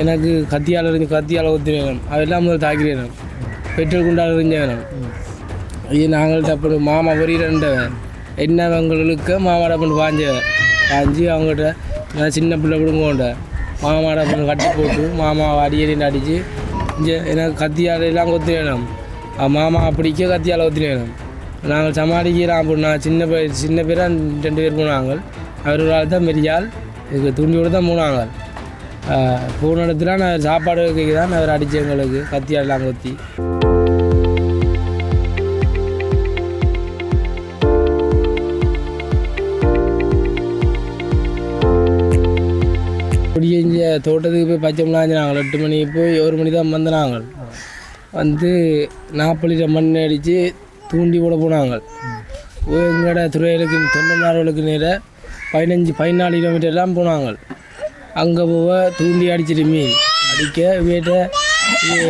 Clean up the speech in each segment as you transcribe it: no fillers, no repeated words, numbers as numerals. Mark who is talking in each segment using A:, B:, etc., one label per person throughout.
A: எனக்கு கத்தியால் ஊற்றி வேணும் அதெல்லாம் முதல் தாக்கி வேணும் பெட்ரோல் குண்டால் எரிஞ்ச வேணும் இது நாங்கள்கிட்ட அப்படி மாமா பொரியலன்றவன் என்னவங்களுக்கு மாமாட பண்ணி பாஞ்சு அவங்ககிட்ட நான் சின்ன பிள்ளை விடுங்கோண்ட மாமாட பண்ணி கட்டி போட்டு மாமா அடியடி அடித்து இங்கே எனக்கு கத்தியால் எல்லாம் கொத்து வேணும் மாமா அப்படிக்க கத்தியால் ஊற்றி வேணும் நாங்கள் சமாளிக்கிறோம் அப்படின்னா சின்ன பேராக 2 பேர் போனாங்க அவர் ஒரு ஆள் தான் மெரியால் இதுக்கு துண்டியோடு தான் போனாங்க போன இடத்துல நான் சாப்பாடு வைக்க தான் அவர் அடித்து எங்களுக்கு கத்தியால் எல்லாம் கொத்தி அப்படியே இங்கே தோட்டத்துக்கு போய் பச்சை மிளாஞ்சினாங்க 8 மணிக்கு போய் 1 மணி தான் வந்தனாங்க வந்து 40 லிட்டர் மண் அடித்து தூண்டி கூட போனாங்க எங்களோட துறைகளுக்கு தொண்டனார்களுக்கு நேர 14 கிலோமீட்டர்லாம் போனாங்க அங்கே போக தூண்டி அடிச்சிட்டு மீன் அடிக்க வீட்டை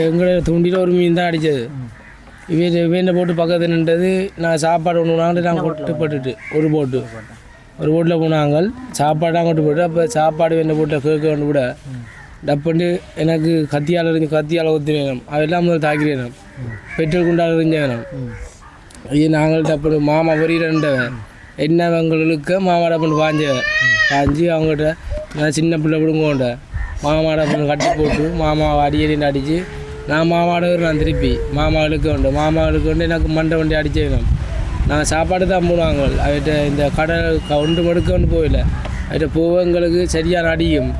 A: எங்களோட தூண்டியில் ஒரு மீன் தான் அடித்தது வீட்டை போட்டு பக்கத்தில் நின்றது நான் சாப்பாடு ஒன்று நாங்கள் நாங்கள் கொட்டுப்பட்டுட்டு ஒரு போட்டில் போனாங்க சாப்பாடு கொண்டு போட்டு அப்போ சாப்பாடு வேண்ட போட்டு கேட்க கொண்டு விட டப்புண்டு எனக்கு கத்தியால் ஊற்றி வேணும் அதெல்லாம் முதல் தாக்கி வேணும் பெட்ரோல் குண்டால் எரிஞ்ச வேணும் இது நாங்கள்கிட்ட அப்படி மாமா பொரியலன்றவன் என்னவங்களுக்கு மாமாட பண்ணி பாஞ்சு அவங்ககிட்ட நான் சின்ன பிள்ளை விடுங்கோண்ட மாமாட பண்ணி கட்டி போட்டு மாமா அடியடி அடித்து நான் மாமாட நான் திருப்பி மாமாவுக்கு வந்து எனக்கு மண்டை வண்டி அடிச்சு வேணும் நான் சாப்பாடு தான் போடுவாங்க அவர்கிட்ட இந்த கடை ஒன்று மடுக்க போயில அவர்கிட்ட போக எங்களுக்கு சரியான அடியும்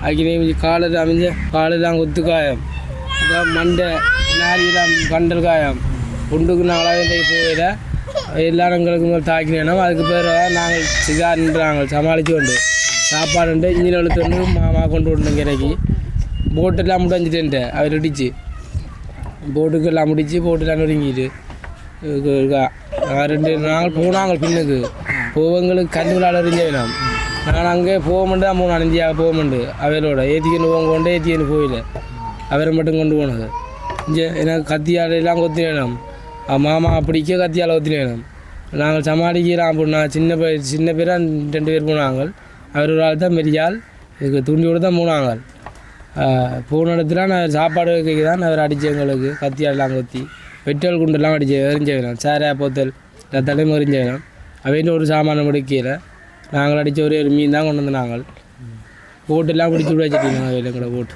A: அதுக்கு காலெல்லாம் கொத்து காயம் மண்டை நாரியெல்லாம் கண்டல் காயம் குண்டுக்கு நாளாக போயில எல்லாரும் எங்களுக்கு முதல் தாக்கினோம் அதுக்கு பேர் நாங்கள் சிகார்ன்றாங்க சமாளித்து கொண்டு சாப்பாடுண்டு இன்ஜின் எழுத்து மாமா கொண்டு விடணும் கிடைக்கி போட்டெல்லாம் முடிஞ்சிட்டு அவர் இடிச்சு போட்டுக்கெல்லாம் முடிச்சு போட்டுலாம் நொறுங்கிட்டு 2 நாள் போனாங்க பின்னுக்கு போவங்களுக்கு கண்ணுகளால் எறிஞ்ச வேணும் நான் அங்கே போகமெண்டு தான் போனேன் இந்தியாவை போகமெண்டு அவரோட ஏற்றிக்கன்னு கொண்டு ஏற்றிக்கன்னு போயில அவரை மட்டும் கொண்டு போனது இங்கே எனக்கு கத்தியால் எல்லாம் கொத்தி வேணும் மாமா அப்படிக்க கத்தியால் ஊற்றி வேணும் நாங்கள் சமாளிக்கிறோம் அப்படின்னா சின்ன பேராக 2 பேர் போனாங்க அவர் ஒரு ஆள் தான் மெரியால் இதுக்கு துண்டியோடு தான் போனாங்க போன இடத்துல நான் சாப்பாடு வைக்க தான் அவர் அடித்து எங்களுக்கு கத்தியால் எல்லாம் கொத்தி பெட்ரோல் குண்டெல்லாம் எரிஞ்ச வேணும் சேரா போத்தல் தலைமை எரிஞ்ச வேணும் அவையில் ஒரு சாமானம் எடுக்கல நாங்கள் அடித்த ஒரே ஒரு மீன் தான் கொண்டு வந்து நாங்கள் போட்டெல்லாம் பிடிச்சி விட வச்சுட்டீங்க எங்களை போட்டு